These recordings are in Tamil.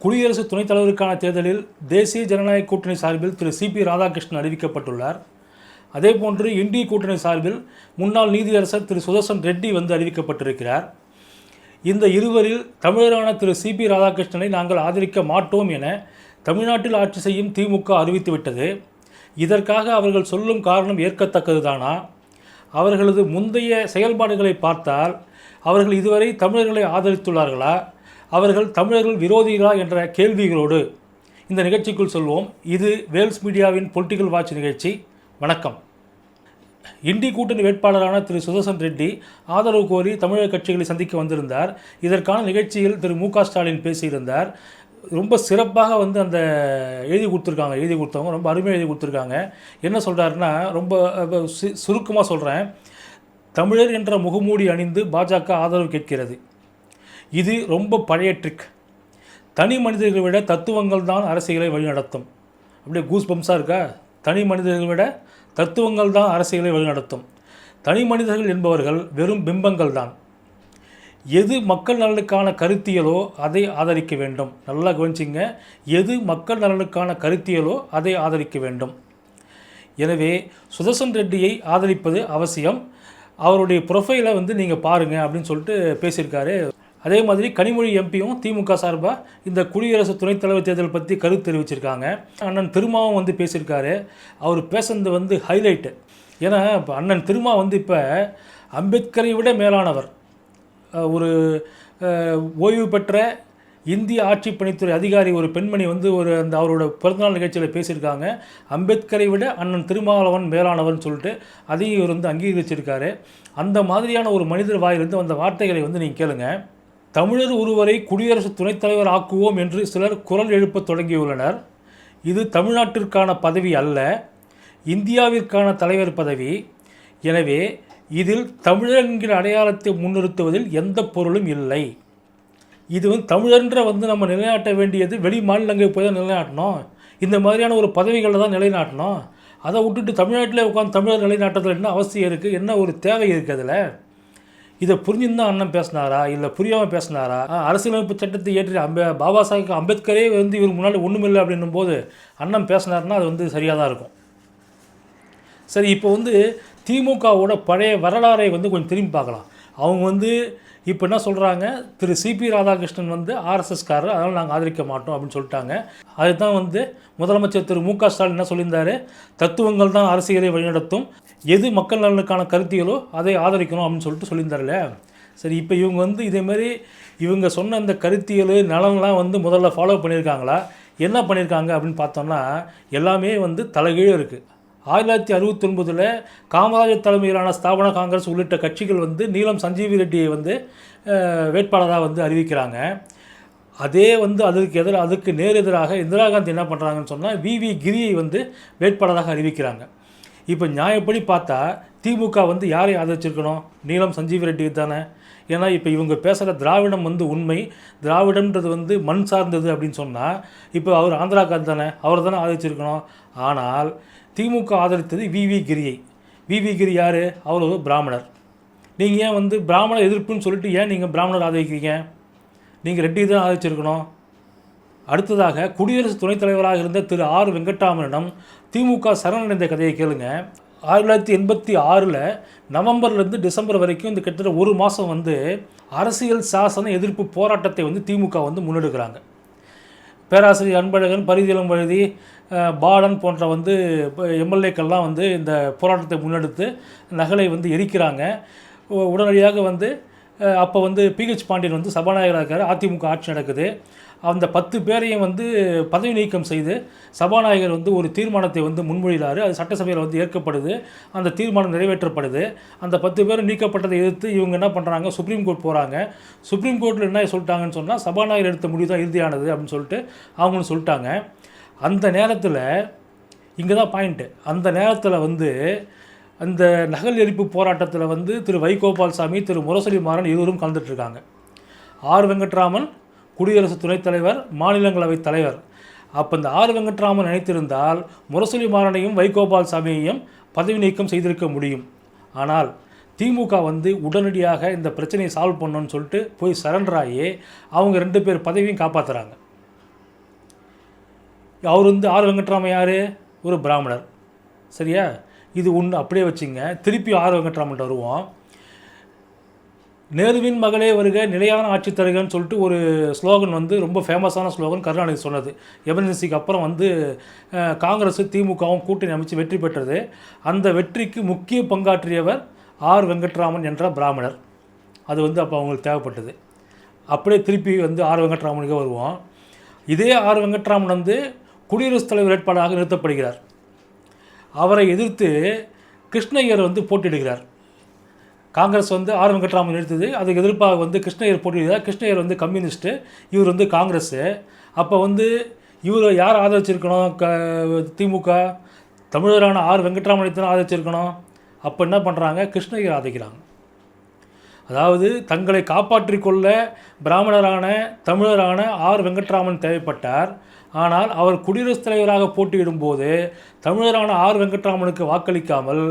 குடியரசு துணைத் தலைவருக்கான தேர்தலில் தேசிய ஜனநாயக கூட்டணி சார்பில் திரு சிபி ராதாகிருஷ்ணன் அறிவிக்கப்பட்டுள்ளார். அதேபோன்று இந்திய கூட்டணி சார்பில் முன்னாள் நீதியரசர் திரு சுதர்சன் ரெட்டி அறிவிக்கப்பட்டிருக்கிறார். இந்த இருவரில் தமிழரான திரு சிபி ராதாகிருஷ்ணனை நாங்கள் ஆதரிக்க மாட்டோம் என தமிழ்நாட்டில் ஆட்சி செய்யும் திமுக அறிவித்துவிட்டது. இதற்காக அவர்கள் சொல்லும் காரணம் ஏற்கத்தக்கதுதானா? அவர்களது முந்தைய செயல்பாடுகளை பார்த்தால் அவர்கள் இதுவரை தமிழர்களை ஆதரித்துள்ளார்களா, அவர்கள் தமிழர்கள் விரோதிகளா என்ற கேள்விகளோடு இந்த நிகழ்ச்சிக்குள் சொல்வோம். இது வேல்ஸ் மீடியாவின் பொலிட்டிக்கல் வாட்ச் நிகழ்ச்சி. வணக்கம். இண்டி கூட்டணி வேட்பாளரான திரு சுதர்சன் ரெட்டி ஆதரவு கோரி தமிழக கட்சிகளை சந்திக்க வந்திருந்தார். இதற்கான நிகழ்ச்சியில் திரு மு.க. ஸ்டாலின் பேசியிருந்தார். ரொம்ப சிறப்பாக அந்த எழுதி கொடுத்தவங்க ரொம்ப அருமையாக எழுதி கொடுத்துருக்காங்க. என்ன சொல்கிறாருன்னா, ரொம்ப சுருக்கமாக சொல்கிறேன். தமிழர் என்ற முகமூடி அணிந்து பாஜக ஆதரவு கேட்கிறது. இது ரொம்ப பழைய ட்ரிக். தனி மனிதர்களை விட தத்துவங்கள் தான் அரசியலை வழிநடத்தும். அப்படியே கூஸ் பம்ஸாக இருக்கா? தனி மனிதர்களை விட தத்துவங்கள் தான் அரசியலை வழிநடத்தும். தனி மனிதர்கள் என்பவர்கள் வெறும் பிம்பங்கள் தான். எது மக்கள் நலனுக்கான கருத்தியலோ அதை ஆதரிக்க வேண்டும். நல்லா கவனிச்சிங்க. எது மக்கள் நலனுக்கான கருத்தியலோ அதை ஆதரிக்க வேண்டும். எனவே சுதர்சன் ரெட்டியை ஆதரிப்பது அவசியம். அவருடைய ப்ரொஃபைலை நீங்கள் பாருங்கள் அப்படின்னு சொல்லிட்டு பேசியிருக்காரு. அதே மாதிரி கனிமொழி எம்பியும் திமுக சார்பாக இந்த குடியரசு துணைத் தலைவர் தேர்தல் பற்றி கருத்து தெரிவிச்சிருக்காங்க. அண்ணன் திருமாவும் பேசியிருக்காரு. அவர் பேசுனது ஹைலைட்டு. ஏன்னா இப்போ அண்ணன் திருமா இப்போ அம்பேத்கரை விட மேலானவர். ஒரு ஓய்வு பெற்ற இந்திய ஆட்சி பணித்துறை அதிகாரி ஒரு பெண்மணி அவரோட பிறந்தநாள் நிகழ்ச்சியில் பேசியிருக்காங்க. அம்பேத்கரை விட அண்ணன் திருமாவளவன் மேலானவர்னு சொல்லிட்டு அதையும் இவர் அங்கீகரிச்சிருக்காரு. அந்த மாதிரியான ஒரு மனிதர் வாயிலிருந்து அந்த வார்த்தைகளை நீங்கள் கேளுங்க. தமிழர் ஒருவரை குடியரசு துணைத் தலைவர் ஆக்குவோம் என்று சிலர் குரல் எழுப்ப தொடங்கியுள்ளனர். இது தமிழ்நாட்டிற்கான பதவி அல்ல, இந்தியாவிற்கான தலைவர் பதவி. எனவே இதில் தமிழர் என்கிற அடையாளத்தை முன்னிறுத்துவதில் எந்த பொருளும் இல்லை. இது தமிழன்ற நம்ம நிலைநாட்ட வேண்டியது வெளி மாநிலங்களுக்கு போய் தான் நிலைநாட்டணும். இந்த மாதிரியான ஒரு பதவிகளில் தான் நிலைநாட்டணும். அதை விட்டுட்டு தமிழ்நாட்டில் உட்காந்து தமிழர் நிலைநாட்டத்தில் என்ன அவசியம் இருக்குது, என்ன ஒரு தேவை இருக்குது அதில்? இதை புரிஞ்சுருந்தால் அண்ணன் பேசினாரா, இல்லை புரியாமல் பேசினாரா? அரசியலமைப்பு சட்டத்தை ஏற்றி பாபா சாஹிப் அம்பேத்கரே இவர் முன்னாடி ஒன்றுமில்லை அப்படின்னும் போது அண்ணன் பேசினார்னா அது சரியாக தான் இருக்கும். சரி, இப்போ திமுகவோட பழைய வரலாறை கொஞ்சம் திரும்பி பார்க்கலாம். அவங்க இப்போ என்ன சொல்கிறாங்க, திரு சிபி ராதாகிருஷ்ணன் ஆர்எஸ்எஸ்காரர், அதனால் நாங்கள் ஆதரிக்க மாட்டோம் அப்படின்னு சொல்லிட்டாங்க. அதுதான் முதலமைச்சர் திரு மு.க. ஸ்டாலின் என்ன சொல்லியிருந்தார், தத்துவங்கள் தான் அரசியலை வழிநடத்தும், எது மக்கள் நலனுக்கான கருத்தியலோ அதை ஆதரிக்கணும் அப்படின்னு சொல்லிட்டு சொல்லியிருந்தார்ல. சரி, இப்போ இவங்க இதேமாரி இவங்க சொன்ன இந்த கருத்தியல் நலன்லாம் முதல்ல ஃபாலோ பண்ணியிருக்காங்களா, என்ன பண்ணியிருக்காங்க அப்படின்னு பார்த்தோம்னா எல்லாமே தலைகீழே இருக்குது. 1969 காமராஜர் தலைமையிலான ஸ்தாபன காங்கிரஸ் உள்ளிட்ட கட்சிகள் நீலம் சஞ்சீவி ரெட்டியை வேட்பாளராக அறிவிக்கிறாங்க. அதே அதுக்கு நேரெதிராக இந்திரா காந்தி என்ன பண்ணுறாங்கன்னு சொன்னால் வி கிரியை வேட்பாளராக அறிவிக்கிறாங்க. இப்போ நியாயப்படி பார்த்தா திமுக யாரை ஆதரிச்சிருக்கணும்? நீலம் சஞ்சீவி ரெட்டி தானே. ஏன்னா இப்போ இவங்க பேசுகிற திராவிடம் உண்மை, திராவிடம்ன்றது மண் சார்ந்தது அப்படின்னு சொன்னால் இப்போ அவர் ஆந்திராக்கார் தானே, அவர் தானே ஆதரிச்சிருக்கணும். ஆனால் திமுக ஆதரித்தது வி கிரியை. வி கிரி யார்? அவர் ஒரு பிராமணர். நீங்கள் ஏன் பிராமண எதிர்ப்புன்னு சொல்லிட்டு ஏன் நீங்கள் பிராமணர் ஆதரிக்கிறீங்க? நீங்கள் ரெட்டி தான் ஆதரிச்சிருக்கணும். அடுத்ததாக குடியரசு துணைத் தலைவராக இருந்த திரு ஆர் வெங்கட்ராமனிடம் திமுக சரணடைந்த கதையை கேளுங்க. 1986 நவம்பர்லேருந்து டிசம்பர் வரைக்கும் இந்த கிட்டத்தட்ட ஒரு மாதம் அரசியல் சாசன எதிர்ப்பு போராட்டத்தை திமுக முன்னெடுக்கிறாங்க. பேராசிரியர் அன்பழகன், பரிதிலம் வழுதி, பாலன் போன்ற எம்எல்ஏக்கள்லாம் இந்த போராட்டத்தை முன்னெடுத்து நகலை எரிக்கிறாங்க. உடனடியாக அப்போ பிஹெச் பாண்டியன் சபாநாயகராக இருக்கார். அதிமுக ஆட்சி நடக்குது. அந்த 10 பேரையும் பதவி நீக்கம் செய்து சபாநாயகர் ஒரு தீர்மானத்தை முன்மொழிகிறார். அது சட்டசபையில் ஏற்கப்படுது. அந்த தீர்மானம் நிறைவேற்றப்படுது. அந்த 10 பேர் நீக்கப்பட்டதை எதிர்த்து இவங்க என்ன பண்ணுறாங்க, சுப்ரீம் கோர்ட் போகிறாங்க. சுப்ரீம் கோர்ட்டில் என்ன சொல்லிட்டாங்கன்னு சொன்னால் சபாநாயகர் எடுத்த முடிவு தான் இறுதியானது அப்படின்னு சொல்லிட்டு அவங்களும் சொல்லிட்டாங்க. அந்த நேரத்தில் இங்கே தான் பாயிண்ட்டு. அந்த நேரத்தில் அந்த நகல் எரிப்பு போராட்டத்தில் திரு வைகோபால்சாமி, திரு முரசொலி மாறன் இருவரும் கலந்துட்டுருக்காங்க. ஆர் வெங்கட்ராமன் குடியரசு துணைத் தலைவர், மாநிலங்களவை தலைவர். அப்போ இந்த ஆர் வெங்கட்ராமன் நினைத்திருந்தால் முரசொலி மாறனையும் வைகோபால்சாமியையும் பதவி நீக்கம் செய்திருக்க முடியும். ஆனால் திமுக உடனடியாக இந்த பிரச்சனையை சால்வ் பண்ணணும்னு சொல்லிட்டு போய் சரண்டராகி அவங்க 2 பேர் பதவியும் காப்பாற்றுறாங்க. அவர் வந்து ஆர் வெங்கட்ராமன் யார்? ஒரு பிராமணர். சரியா? இது ஒன்று அப்படியே வச்சுங்க. திருப்பி ஆர் வெங்கட்ராமன் வருவோம். நேருவின் மகளே வருக, நிலையான ஆட்சி தருகன்னு சொல்லிட்டு ஒரு ஸ்லோகன் வந்து ரொம்ப ஃபேமஸான ஸ்லோகன் கருணாநிதி சொன்னது. எமர்ஜென்சிக்கு அப்புறம் வந்து காங்கிரஸ் திமுகவும் கூட்டணி அமைச்சு வெற்றி பெற்றது. அந்த வெற்றிக்கு முக்கிய பங்காற்றியவர் ஆர் வெங்கட்ராமன் என்ற பிராமணர். அது வந்து அப்போ அவங்களுக்கு தேவைப்பட்டது. அப்படியே திருப்பி வந்து ஆர் வெங்கட்ராமனுக்கு வருவோம். இதே ஆர் வெங்கட்ராமன் வந்து குடியரசுத் தலைவர் வேட்பாளராக நிறுத்தப்படுகிறார். அவரை எதிர்த்து கிருஷ்ணய்யர் வந்து போட்டியிடுகிறார். காங்கிரஸ் வந்து ஆர் வெங்கட்ராமன் நிறுத்துது. அதுக்கு எதிர்ப்பாக வந்து கிருஷ்ணய்யர் போட்டியிடுகிறார். கிருஷ்ணய்யர் வந்து கம்யூனிஸ்ட்டு, இவர் வந்து காங்கிரஸு. அப்போ வந்து இவர் யார் ஆதரிச்சிருக்கணும்? திமுக தமிழரான ஆர் வெங்கட்ராமனை தான் ஆதரிச்சிருக்கணும். அப்போ என்ன பண்ணுறாங்க? கிருஷ்ணய்யர் ஆதரிக்கிறாங்க. அதாவது தங்களை காப்பாற்றிக் கொள்ள பிராமணரான தமிழரான ஆர் வெங்கட்ராமன் தேவைப்பட்டார். ஆனால் அவர் குடியரசுத் தலைவராக போட்டியிடும்போது தமிழரான ஆர் வெங்கட்ராமனுக்கு வாக்களிக்காமல்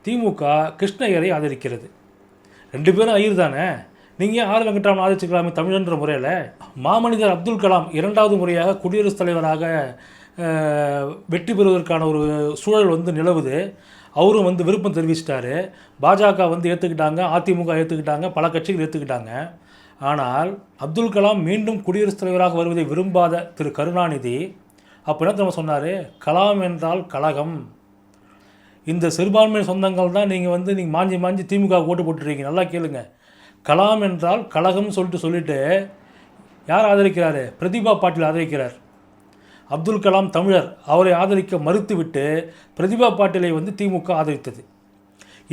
திமுக கிருஷ்ணய்யரை ஆதரிக்கிறது. 2 பேரும் ஐயர் தானே. நீங்கள் ஆர் வெங்கட்ராமன் ஆதரிச்சுக்கலாமே தமிழன்ற முறையில். மாமனிதர் அப்துல் கலாம் 2வது முறையாக குடியரசுத் தலைவராக வெற்றி பெறுவதற்கான ஒரு சூழல் வந்து நிலவுது. அவரும் வந்து விருப்பம் தெரிவிச்சிட்டாரு. பாஜக வந்து ஏற்றுக்கிட்டாங்க, அதிமுக ஏற்றுக்கிட்டாங்க, பல கட்சிகள் ஏற்றுக்கிட்டாங்க. ஆனால் அப்துல் கலாம் மீண்டும் குடியரசுத் தலைவராக வருவதை விரும்பாத திரு கருணாநிதி அப்போ என்ன நம்ம சொன்னார்? கலாம் என்றால் கலகம். இந்த சிறுபான்மை சொந்தங்கள் தான் நீங்கள் மாஞ்சி திமுக ஓட்டு போட்டுருக்கீங்க. நல்லா கேளுங்க. கலாம் என்றால் கலகம்னு சொல்லிட்டு யார் ஆதரிக்கிறாரு? பிரதிபா பாட்டீல் ஆதரிக்கிறார். அப்துல் கலாம் தமிழர், அவரை ஆதரிக்க மறுத்துவிட்டு பிரதிபா பாட்டீலை வந்து திமுக ஆதரித்தது.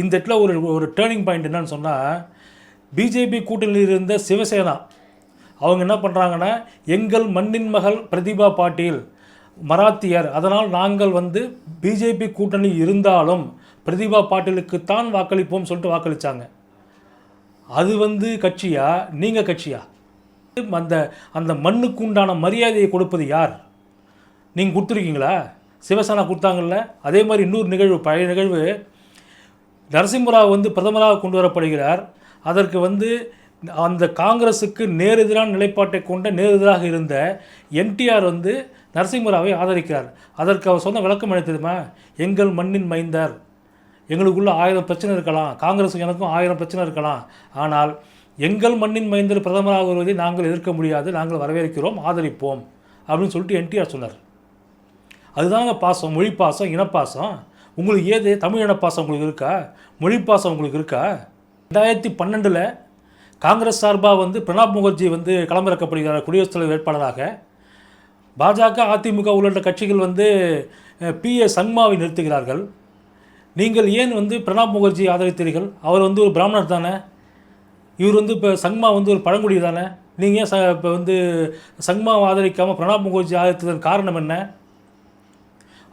இந்த இடத்துல ஒரு டேர்னிங் பாயிண்ட் என்னன்னு சொன்னால், பிஜேபி கூட்டணியில் இருந்த சிவசேனா அவங்க என்ன பண்ணுறாங்கன்னா, எங்கள் மண்ணின் மகள் பிரதிபா பாட்டீல் மராத்தியர், அதனால் நாங்கள் வந்து பிஜேபி கூட்டணி இருந்தாலும் பிரதிபா பாட்டீலுக்குத்தான் வாக்களிப்போம் சொல்லிட்டு வாக்களித்தாங்க. அது வந்து கட்சியா? நீங்கள் கட்சியா? அந்த மண்ணுக்கு உண்டான மரியாதையை கொடுப்பது யார்? நீங்கள் கொடுத்துருக்கீங்களா? சிவசேனா கொடுத்தாங்கல்ல. அதே மாதிரி இன்னொரு நிகழ்வு, பழைய நிகழ்வு, நரசிம்மராவ் வந்து பிரதமராக கொண்டு வரப்படுகிறார். அதற்கு வந்து அந்த காங்கிரஸுக்கு நேரெதிரான நிலைப்பாட்டை கொண்ட நேரெதிராக இருந்த என்டிஆர் வந்து நரசிம்மராவை ஆதரிக்கிறார். அதற்கு அவர் சொன்ன விளக்கம் என்ன தெரியுமா? எங்கள் மண்ணின் மைந்தர், எங்களுக்குள்ள 1000 பிரச்சனை இருக்கலாம், காங்கிரஸுக்கு எனக்கும் 1000 பிரச்சனை இருக்கலாம், ஆனால் எங்கள் மண்ணின் மைந்தர் பிரதமராக வருவதை நாங்கள் எதிர்க்க முடியாது, நாங்கள் வரவேற்கிறோம், ஆதரிப்போம் அப்படின்னு சொல்லிட்டு என்டிஆர் சொன்னார். அதுதாங்க பாசம், மொழி பாசம், இனப்பாசம். உங்களுக்கு ஏது தமிழ் இனப்பாசம் உங்களுக்கு இருக்கா? மொழி பாசம் உங்களுக்கு இருக்கா? 2012 காங்கிரஸ் சார்பாக வந்து பிரணாப் முகர்ஜி வந்து களமிறக்கப்படுகிறார் குடியரசுத் தலைவர் வேட்பாளராக. பாஜக, அதிமுக உள்ளிட்ட கட்சிகள் வந்து PA சங்மாவை நிறுத்துகிறார்கள். நீங்கள் ஏன் வந்து பிரணாப் முகர்ஜி ஆதரித்தீர்கள்? அவர் வந்து ஒரு பிராமணர் தானே. இவர் வந்து இப்போ சங்மா வந்து ஒரு பழங்குடி தானே. நீங்கள் ஏன் இப்போ வந்து சங்மாவை ஆதரிக்காமல் பிரணாப் முகர்ஜி ஆதரித்ததன் காரணம் என்ன?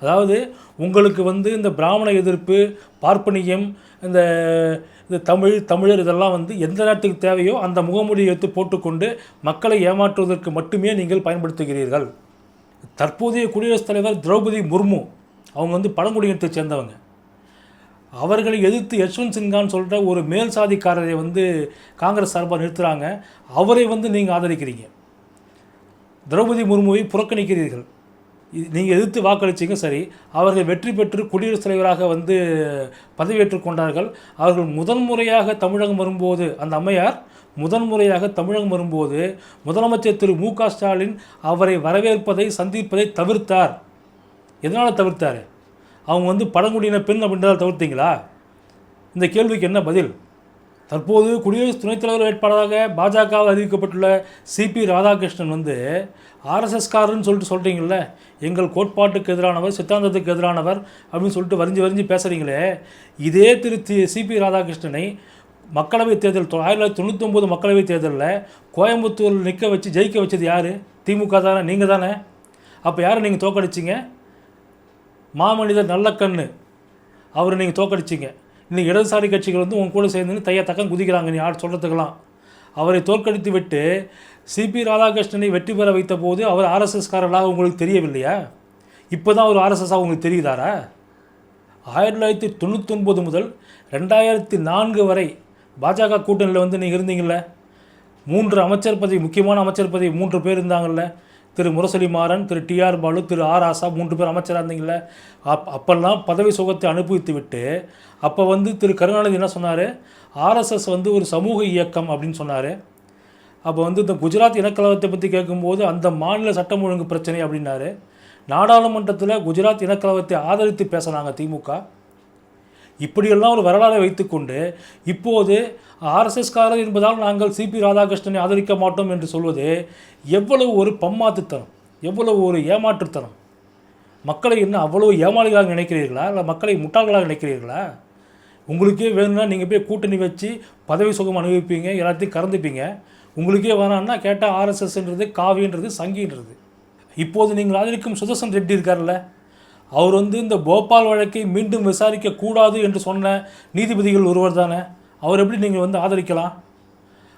அதாவது உங்களுக்கு வந்து இந்த பிராமண எதிர்ப்பு, பார்ப்பனியம், இந்த தமிழர் இதெல்லாம் வந்து எந்த நேரத்துக்கு தேவையோ அந்த முகமூடியை எடுத்து போட்டுக்கொண்டு மக்களை ஏமாற்றுவதற்கு மட்டுமே நீங்கள் பயன்படுத்துகிறீர்கள். தற்போதைய குடியரசுத் தலைவர் திரௌபதி முர்மு அவங்க வந்து பழங்குடியினத்தை சேர்ந்தவங்க. அவர்களை எதிர்த்து யஷ்வந்த் சின்ஹான்னு சொல்கிற ஒரு மேல் சாதிக்காரரை வந்து காங்கிரஸ் சார்பாக நிறுத்துகிறாங்க. அவரை வந்து நீங்கள் ஆதரிக்கிறீங்க. திரௌபதி முர்முவை புறக்கணிக்கிறீர்கள். நீங்கள் எதிர்த்து வாக்களிச்சிங்க சரி. அவர்கள் வெற்றி பெற்று குடியரசுத் தலைவராக வந்து பதவியேற்றுக் கொண்டார்கள். அவர்கள் முதன்முறையாக தமிழகம் வரும்போது, அந்த அம்மையார் முதன்முறையாக தமிழகம் வரும்போது முதலமைச்சர் திரு மு.க. ஸ்டாலின் அவரை வரவேற்பதை, சந்திப்பதை தவிர்த்தார். எதனால் தவிர்த்தார்? அவங்க வந்து பழங்குடியின பெண் அப்படின்றதால் தவிர்த்தீங்களா? இந்த கேள்விக்கு என்ன பதில்? தற்போது குடியரசு துணைத் தலைவர் வேட்பாளராக பாஜகவில் அறிவிக்கப்பட்டுள்ள சிபி ராதாகிருஷ்ணன் வந்து ஆர்எஸ்எஸ்காரன்னு சொல்கிறீங்களே, எங்கள் கோட்பாட்டுக்கு எதிரானவர், சித்தாந்தத்துக்கு எதிரானவர் அப்படின்னு சொல்லிட்டு வரிஞ்சு பேசுகிறீங்களே. இதே சிபி ராதாகிருஷ்ணனை மக்களவைத் தேர்தல் 1999 மக்களவைத் தேர்தலில் கோயம்புத்தூரில் நிற்க வச்சு ஜெயிக்க வச்சது யார்? திமுக தானே, நீங்கள் தானே. அப்போ யாரை நீங்கள் தோக்கடிச்சிங்க? மாமனிதர் நல்லக்கண்ணு அவரை நீங்கள் தோக்கடிச்சிங்க. இன்னைக்கு இடதுசாரி கட்சிகள் வந்து உங்க கூட சேர்ந்து தக்கம் குதிக்கிறாங்க நீ ஆள் சொல்கிறதுக்கெல்லாம். அவரை தோற்கடித்து விட்டு சிபி ராதாகிருஷ்ணனை வெற்றி பெற வைத்த போது அவர் ஆர்எஸ்எஸ்காரர்களாக உங்களுக்கு தெரியவில்லையா? இப்போ தான் ஒரு ஆர்எஸ்எஸ்ஸாக உங்களுக்கு தெரியுதாரா? 1999 முதல் 2004 வரை பாஜக கூட்டணியில் வந்து நீங்கள் இருந்தீங்கள. 3 அமைச்சர் பதவி, முக்கியமான அமைச்சர் பதவி 3 பேர் இருந்தாங்கல்ல. திரு முரசொலி மாறன், திரு டிஆர் பாலு, திரு ஆர் ஆசா 3 பேர் அமைச்சராக இருந்தீங்களே. அப்போல்லாம் பதவி சுகத்தை அனுபவித்து விட்டு அப்போ வந்து திரு கருணாநிதி என்ன சொன்னார், ஆர்எஸ்எஸ் வந்து ஒரு சமூக இயக்கம் அப்படின்னு சொன்னார். அப்போ வந்து இந்த குஜராத் இனக்கலவரத்தை பற்றி கேட்கும்போது அந்த மாநில சட்டம் ஒழுங்கு பிரச்சனை அப்படின்னாரு. நாடாளுமன்றத்தில் குஜராத் இனக்கலவரத்தை ஆதரித்து பேசினாங்க திமுக. இப்படியெல்லாம் ஒரு வரலாறை வைத்துக்கொண்டு இப்போது ஆர்எஸ்எஸ்காரர் என்பதால் நாங்கள் சிபி ராதாகிருஷ்ணனை ஆதரிக்க மாட்டோம் என்று சொல்வது எவ்வளவு ஒரு பம்மாத்துத்தனம், எவ்வளவு ஒரு ஏமாற்றுத்தனம். மக்களை என்ன அவ்வளோ ஏமாளிகளாக நினைக்கிறீர்களா, இல்லை மக்களை முட்டாள்களாக நினைக்கிறீர்களா? உங்களுக்கே வேணும்னா நீங்கள் போய் கூட்டணி வச்சு பதவி சுகம் அனுபவிப்பீங்க, எல்லாத்தையும் கறந்துப்பீங்க. உங்களுக்கே வேணான்னா கேட்டால் ஆர்எஸ்எஸ்ன்றது காவின்றது சங்கின்றது. இப்போது நீங்கள் ஆதரிக்கும் சுதர்சன் ரெட்டி இருக்கார்ல, அவர் வந்து இந்த போபால் வழக்கை மீண்டும் விசாரிக்கக்கூடாது என்று சொன்ன நீதிபதிகள் ஒருவர் தானே. அவர் எப்படி நீங்கள் வந்து ஆதரிக்கலாம்?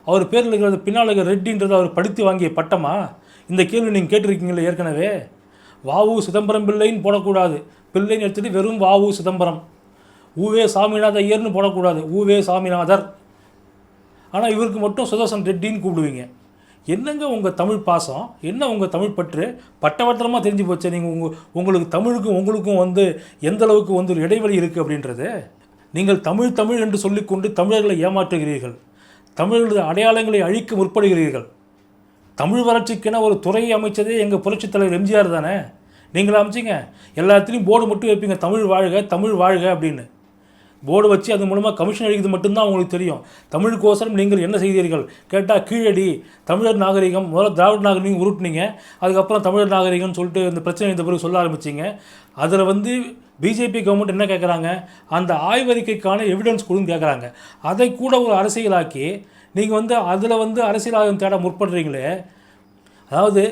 அவர் பேரில் இருக்கிறது பின்னால் இருக்கிற ரெட்டின்றது அவர் படித்து வாங்கிய பட்டமா? இந்த கேள்வி நீங்கள் கேட்டிருக்கீங்களே ஏற்கனவே. வாவு சிதம்பரம் பிள்ளைன்னு போடக்கூடாது, பிள்ளைன்னு எடுத்துகிட்டு வெறும் வாவு சிதம்பரம். ஊவே சாமிநாத ஐயர்னு போடக்கூடாது, ஊவே சாமிநாதர். ஆனால் இவருக்கு மட்டும் சுதர்சன் ரெட்டின்னு கூப்பிடுவீங்க. என்னங்க உங்கள் தமிழ் பாசம், என்ன உங்கள் தமிழ் பற்று பட்டவட்டமாக தெரிஞ்சு போச்சு. நீங்கள் உங்களுக்கு தமிழுக்கும் உங்களுக்கும் வந்து எந்த அளவுக்கு வந்து ஒரு இடைவெளி இருக்குது அப்படின்றது. நீங்கள் தமிழ் என்று சொல்லிக்கொண்டு தமிழர்களை ஏமாற்றுகிறீர்கள், தமிழர்களது அடையாளங்களை அழிக்க முற்படுகிறீர்கள். தமிழ் வளர்ச்சிக்கென ஒரு துறையை அமைச்சதே எங்கள் புரட்சித் தலைவர் எம்ஜிஆர் தானே. நீங்களா அமைச்சிங்க? எல்லாத்துலேயும் போர்டு மட்டும் வைப்பீங்க, தமிழ் வாழ்க தமிழ் வாழ்க அப்படின்னு. போர்டு வச்சு அது மூலமாக கமிஷன் அடிக்கிறது மட்டும்தான் உங்களுக்கு தெரியும். தமிழுக்கோசரம் நீங்கள் என்ன செய்தீர்கள் கேட்டால் கீழடி, தமிழர் நாகரிகம், முதல்ல திராவிட நாகரிகம் உருட்டுனீங்க, அதுக்கப்புறம் தமிழர் நாகரிகம்னு சொல்லிட்டு இந்த பிரச்சனை இந்த பிறகு சொல்ல ஆரம்பிச்சிங்க. அதில் வந்து பிஜேபி கவர்மெண்ட் என்ன கேட்குறாங்க, அந்த ஆய்வறிக்கைக்கான எவிடன்ஸ் கொடுன்னு கேட்குறாங்க. அதை கூட ஒரு அரசியலாக்கி நீங்கள் வந்து அதில் வந்து அரசியலாக தேட முற்படுறீங்களே. அதாவது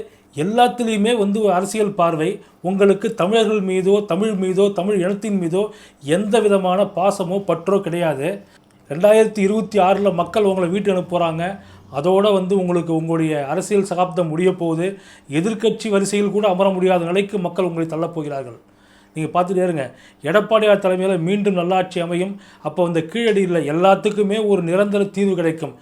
எல்லாத்துலேயுமே வந்து ஒரு அரசியல் பார்வை. உங்களுக்கு தமிழர்கள் மீதோ தமிழ் மீதோ தமிழ் இனத்தின் மீதோ எந்த விதமான பாசமோ பற்றோ கிடையாது. 2026 மக்கள் உங்களை வீட்டு அனுப்ப போகிறாங்க. அதோடு வந்து உங்களுக்கு உங்களுடைய அரசியல் சகாப்தம் முடிய போகுது. எதிர்க்கட்சி வரிசையில் கூட அமர முடியாத நிலைக்கு மக்கள் உங்களை தள்ளப்போகிறார்கள். நீங்கள் பார்த்துட்டே இருங்க. எடப்பாடியார் தலைமையில் மீண்டும் நல்லாட்சி அமையும். அப்போ இந்த கீழடியில் எல்லாத்துக்குமே ஒரு நிரந்தர தீர்வு கிடைக்கும்.